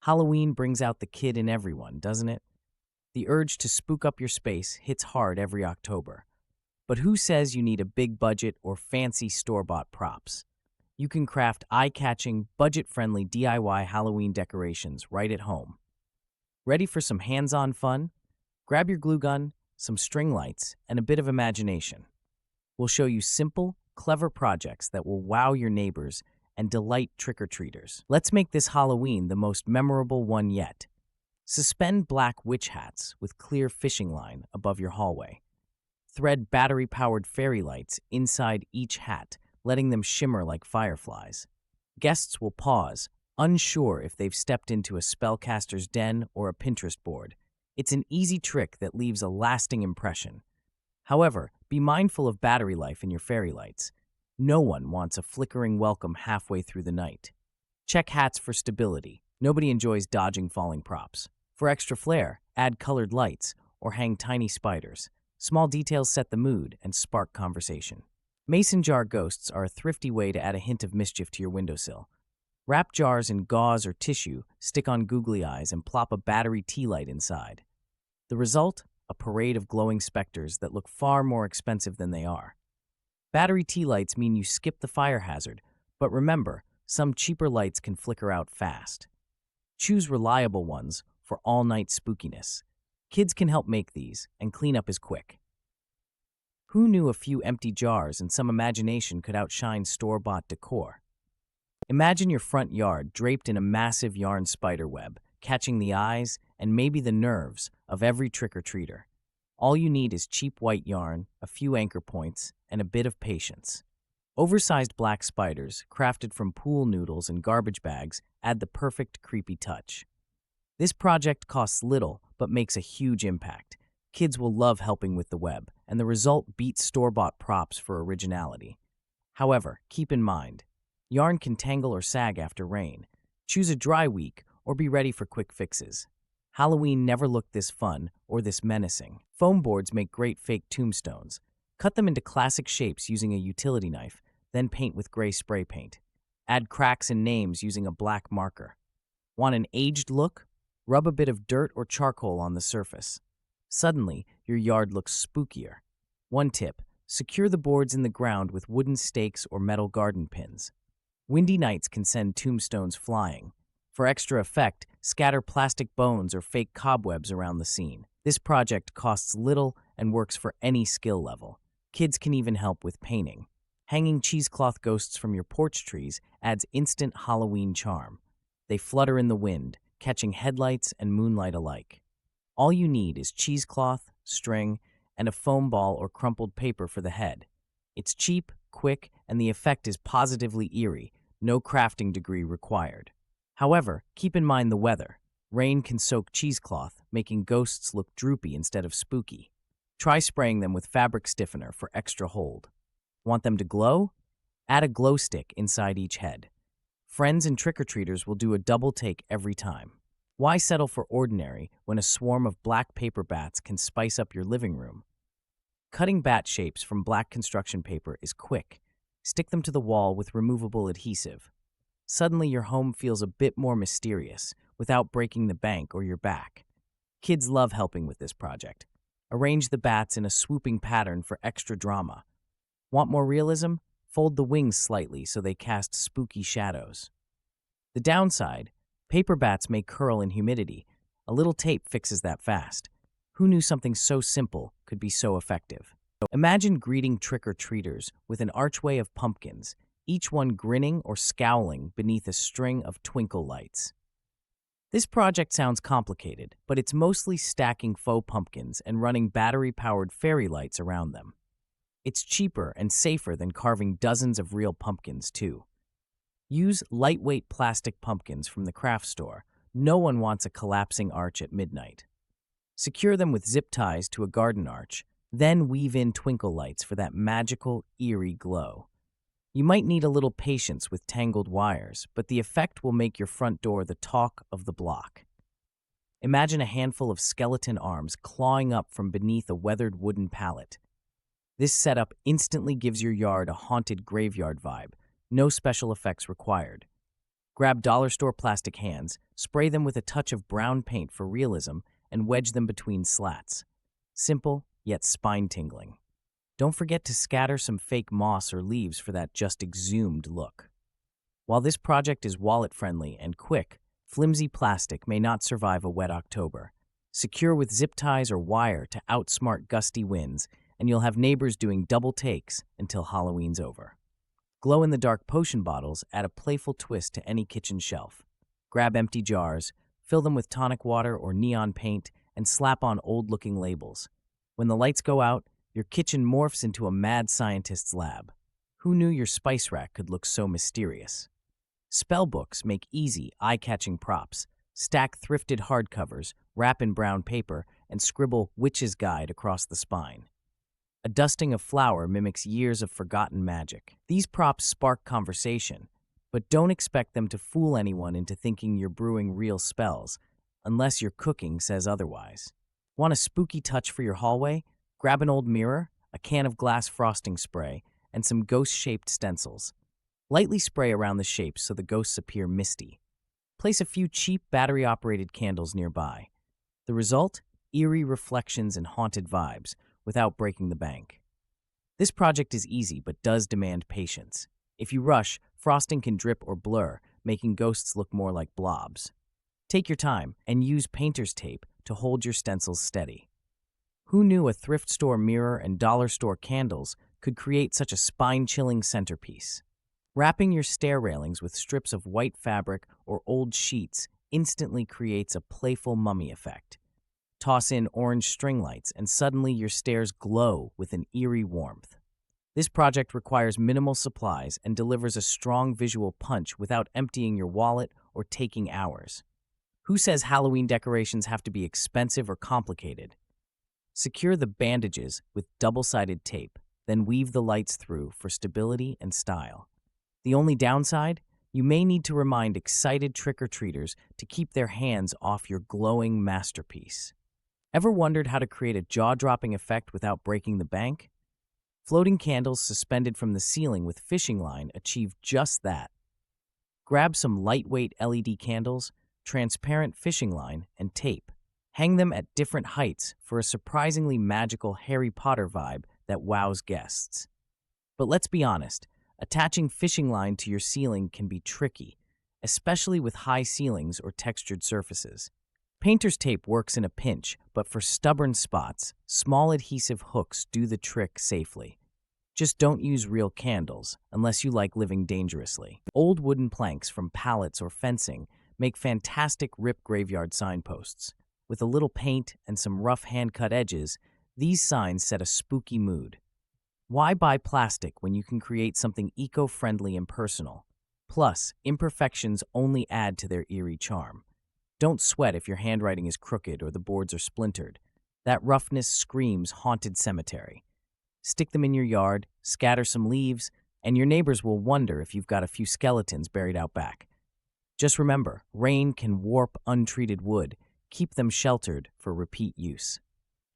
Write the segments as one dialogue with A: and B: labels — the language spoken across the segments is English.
A: Halloween brings out the kid in everyone, doesn't it? The urge to spook up your space hits hard every October. But who says you need a big budget or fancy store-bought props? You can craft eye-catching, budget-friendly DIY Halloween decorations right at home. Ready for some hands-on fun? Grab your glue gun, some string lights, and a bit of imagination. We'll show you simple, clever projects that will wow your neighbors and delight trick-or-treaters. Let's make this Halloween the most memorable one yet. Suspend black witch hats with clear fishing line above your hallway. Thread battery-powered fairy lights inside each hat, letting them shimmer like fireflies. Guests will pause, unsure if they've stepped into a spellcaster's den or a Pinterest board. It's an easy trick that leaves a lasting impression. However, be mindful of battery life in your fairy lights. No one wants a flickering welcome halfway through the night. Check hats for stability. Nobody enjoys dodging falling props. For extra flair, add colored lights or hang tiny spiders. Small details set the mood and spark conversation. Mason jar ghosts are a thrifty way to add a hint of mischief to your windowsill. Wrap jars in gauze or tissue, stick on googly eyes, and plop a battery tea light inside. The result? A parade of glowing specters that look far more expensive than they are. Battery tea lights mean you skip the fire hazard, but remember, some cheaper lights can flicker out fast. Choose reliable ones for all-night spookiness. Kids can help make these, and cleanup is quick. Who knew a few empty jars and some imagination could outshine store-bought decor? Imagine your front yard draped in a massive yarn spider web, catching the eyes and maybe the nerves of every trick-or-treater. All you need is cheap white yarn, a few anchor points, and a bit of patience. Oversized black spiders, crafted from pool noodles and garbage bags, add the perfect creepy touch. This project costs little, but makes a huge impact. Kids will love helping with the web, and the result beats store-bought props for originality. However, keep in mind, yarn can tangle or sag after rain. Choose a dry week or be ready for quick fixes. Halloween never looked this fun or this menacing. Foam boards make great fake tombstones. Cut them into classic shapes using a utility knife, then paint with gray spray paint. Add cracks and names using a black marker. Want an aged look? Rub a bit of dirt or charcoal on the surface. Suddenly, your yard looks spookier. One tip: secure the boards in the ground with wooden stakes or metal garden pins. Windy nights can send tombstones flying. For extra effect, scatter plastic bones or fake cobwebs around the scene. This project costs little and works for any skill level. Kids can even help with painting. Hanging cheesecloth ghosts from your porch trees adds instant Halloween charm. They flutter in the wind, catching headlights and moonlight alike. All you need is cheesecloth, string, and a foam ball or crumpled paper for the head. It's cheap, quick, and the effect is positively eerie. No crafting degree required. However, keep in mind the weather. Rain can soak cheesecloth, making ghosts look droopy instead of spooky. Try spraying them with fabric stiffener for extra hold. Want them to glow? Add a glow stick inside each head. Friends and trick-or-treaters will do a double take every time. Why settle for ordinary when a swarm of black paper bats can spice up your living room? Cutting bat shapes from black construction paper is quick. Stick them to the wall with removable adhesive. Suddenly your home feels a bit more mysterious without breaking the bank or your back. Kids love helping with this project. Arrange the bats in a swooping pattern for extra drama. Want more realism? Fold the wings slightly so they cast spooky shadows. The downside: paper bats may curl in humidity. A little tape fixes that fast. Who knew something so simple could be so effective? Imagine greeting trick-or-treaters with an archway of pumpkins, each one grinning or scowling beneath a string of twinkle lights. This project sounds complicated, but it's mostly stacking faux pumpkins and running battery-powered fairy lights around them. It's cheaper and safer than carving dozens of real pumpkins, too. Use lightweight plastic pumpkins from the craft store. No one wants a collapsing arch at midnight. Secure them with zip ties to a garden arch, then weave in twinkle lights for that magical, eerie glow. You might need a little patience with tangled wires, but the effect will make your front door the talk of the block. Imagine a handful of skeleton arms clawing up from beneath a weathered wooden pallet. This setup instantly gives your yard a haunted graveyard vibe. No special effects required. Grab dollar store plastic hands, spray them with a touch of brown paint for realism, and wedge them between slats. Simple, yet spine-tingling. Don't forget to scatter some fake moss or leaves for that just exhumed look. While this project is wallet-friendly and quick, flimsy plastic may not survive a wet October. Secure with zip ties or wire to outsmart gusty winds, and you'll have neighbors doing double takes until Halloween's over. Glow-in-the-dark potion bottles add a playful twist to any kitchen shelf. Grab empty jars, fill them with tonic water or neon paint, and slap on old-looking labels. When the lights go out, your kitchen morphs into a mad scientist's lab. Who knew your spice rack could look so mysterious? Spell books make easy, eye-catching props. Stack thrifted hardcovers, wrap in brown paper, and scribble Witch's Guide across the spine. A dusting of flour mimics years of forgotten magic. These props spark conversation, but don't expect them to fool anyone into thinking you're brewing real spells, unless your cooking says otherwise. Want a spooky touch for your hallway? Grab an old mirror, a can of glass frosting spray, and some ghost-shaped stencils. Lightly spray around the shapes so the ghosts appear misty. Place a few cheap battery-operated candles nearby. The result? Eerie reflections and haunted vibes, without breaking the bank. This project is easy but does demand patience. If you rush, frosting can drip or blur, making ghosts look more like blobs. Take your time and use painter's tape to hold your stencils steady. Who knew a thrift store mirror and dollar store candles could create such a spine-chilling centerpiece? Wrapping your stair railings with strips of white fabric or old sheets instantly creates a playful mummy effect. Toss in orange string lights and suddenly your stairs glow with an eerie warmth. This project requires minimal supplies and delivers a strong visual punch without emptying your wallet or taking hours. Who says Halloween decorations have to be expensive or complicated? Secure the bandages with double-sided tape, then weave the lights through for stability and style. The only downside? You may need to remind excited trick-or-treaters to keep their hands off your glowing masterpiece. Ever wondered how to create a jaw-dropping effect without breaking the bank? Floating candles suspended from the ceiling with fishing line achieve just that. Grab some lightweight LED candles, transparent fishing line, and tape. Hang them at different heights for a surprisingly magical Harry Potter vibe that wows guests. But let's be honest, attaching fishing line to your ceiling can be tricky, especially with high ceilings or textured surfaces. Painter's tape works in a pinch, but for stubborn spots, small adhesive hooks do the trick safely. Just don't use real candles, unless you like living dangerously. Old wooden planks from pallets or fencing make fantastic rip graveyard signposts. With a little paint and some rough hand-cut edges, these signs set a spooky mood. Why buy plastic when you can create something eco-friendly and personal? Plus, imperfections only add to their eerie charm. Don't sweat if your handwriting is crooked or the boards are splintered. That roughness screams haunted cemetery. Stick them in your yard, scatter some leaves, and your neighbors will wonder if you've got a few skeletons buried out back. Just remember, rain can warp untreated wood. Keep them sheltered for repeat use.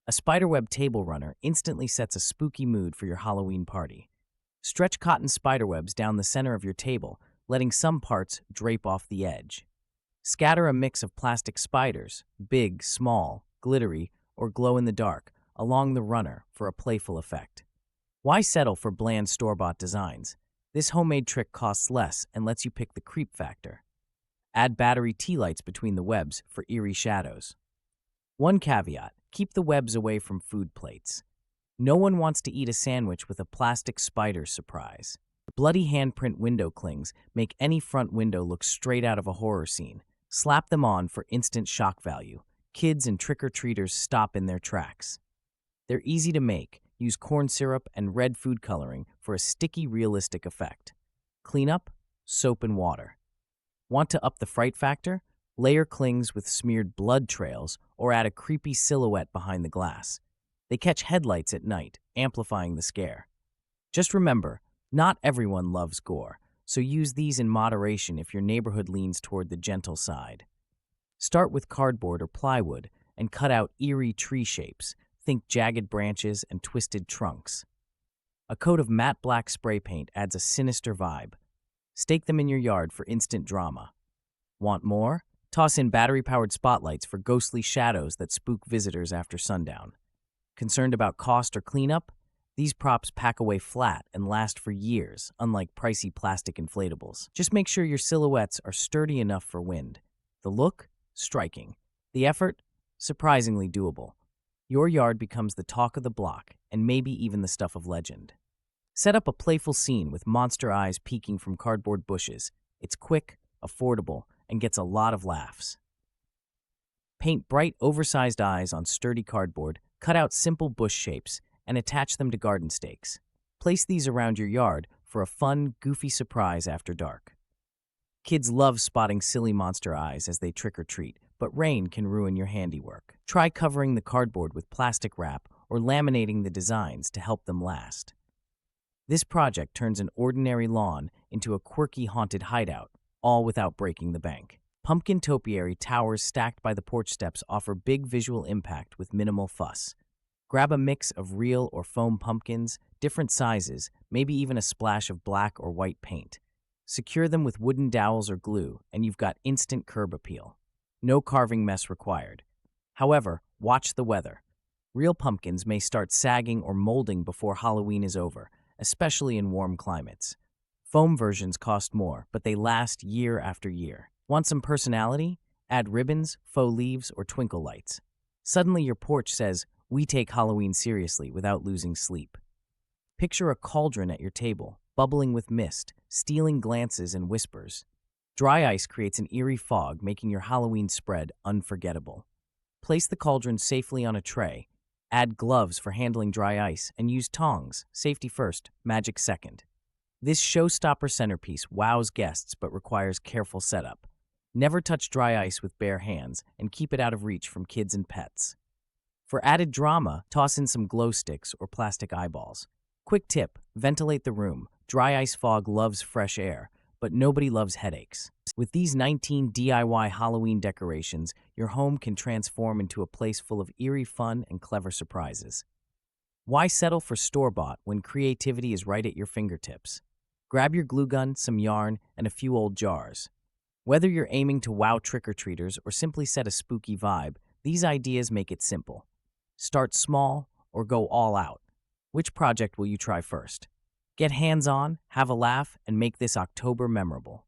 A: A spiderweb table runner instantly sets a spooky mood for your Halloween party. Stretch cotton spiderwebs down the center of your table, letting some parts drape off the edge. Scatter a mix of plastic spiders, big, small, glittery, or glow-in-the-dark, along the runner for a playful effect. Why settle for bland store-bought designs? This homemade trick costs less and lets you pick the creep factor. Add battery tea lights between the webs for eerie shadows. One caveat, keep the webs away from food plates. No one wants to eat a sandwich with a plastic spider surprise. Bloody handprint window clings make any front window look straight out of a horror scene. Slap them on for instant shock value. Kids and trick-or-treaters stop in their tracks. They're easy to make. Use corn syrup and red food coloring for a sticky, realistic effect. Cleanup, soap and water. Want to up the fright factor? Layer clings with smeared blood trails or add a creepy silhouette behind the glass. They catch headlights at night, amplifying the scare. Just remember, not everyone loves gore, so use these in moderation if your neighborhood leans toward the gentle side. Start with cardboard or plywood and cut out eerie tree shapes. Think jagged branches and twisted trunks. A coat of matte black spray paint adds a sinister vibe. Stake them in your yard for instant drama. Want more? Toss in battery-powered spotlights for ghostly shadows that spook visitors after sundown. Concerned about cost or cleanup? These props pack away flat and last for years, unlike pricey plastic inflatables. Just make sure your silhouettes are sturdy enough for wind. The look? Striking. The effort? Surprisingly doable. Your yard becomes the talk of the block, and maybe even the stuff of legend. Set up a playful scene with monster eyes peeking from cardboard bushes. It's quick, affordable, and gets a lot of laughs. Paint bright, oversized eyes on sturdy cardboard, cut out simple bush shapes, and attach them to garden stakes. Place these around your yard for a fun, goofy surprise after dark. Kids love spotting silly monster eyes as they trick or treat, but rain can ruin your handiwork. Try covering the cardboard with plastic wrap or laminating the designs to help them last. This project turns an ordinary lawn into a quirky haunted hideout, all without breaking the bank. Pumpkin topiary towers stacked by the porch steps offer big visual impact with minimal fuss. Grab a mix of real or foam pumpkins, different sizes, maybe even a splash of black or white paint. Secure them with wooden dowels or glue, and you've got instant curb appeal. No carving mess required. However, watch the weather. Real pumpkins may start sagging or molding before Halloween is over, especially in warm climates. Foam versions cost more, but they last year after year. Want some personality? Add ribbons, faux leaves, or twinkle lights. Suddenly your porch says, "We take Halloween seriously," without losing sleep. Picture a cauldron at your table, bubbling with mist, stealing glances and whispers. Dry ice creates an eerie fog, making your Halloween spread unforgettable. Place the cauldron safely on a tray. Add gloves for handling dry ice, and use tongs, safety first, magic second. This showstopper centerpiece wows guests but requires careful setup. Never touch dry ice with bare hands, and keep it out of reach from kids and pets. For added drama, toss in some glow sticks or plastic eyeballs. Quick tip, ventilate the room. Dry ice fog loves fresh air, but nobody loves headaches. With these 19 DIY Halloween decorations, your home can transform into a place full of eerie fun and clever surprises. Why settle for store-bought when creativity is right at your fingertips? Grab your glue gun, some yarn, and a few old jars. Whether you're aiming to wow trick-or-treaters or simply set a spooky vibe, these ideas make it simple. Start small or go all out. Which project will you try first? Get hands-on, have a laugh, and make this October memorable.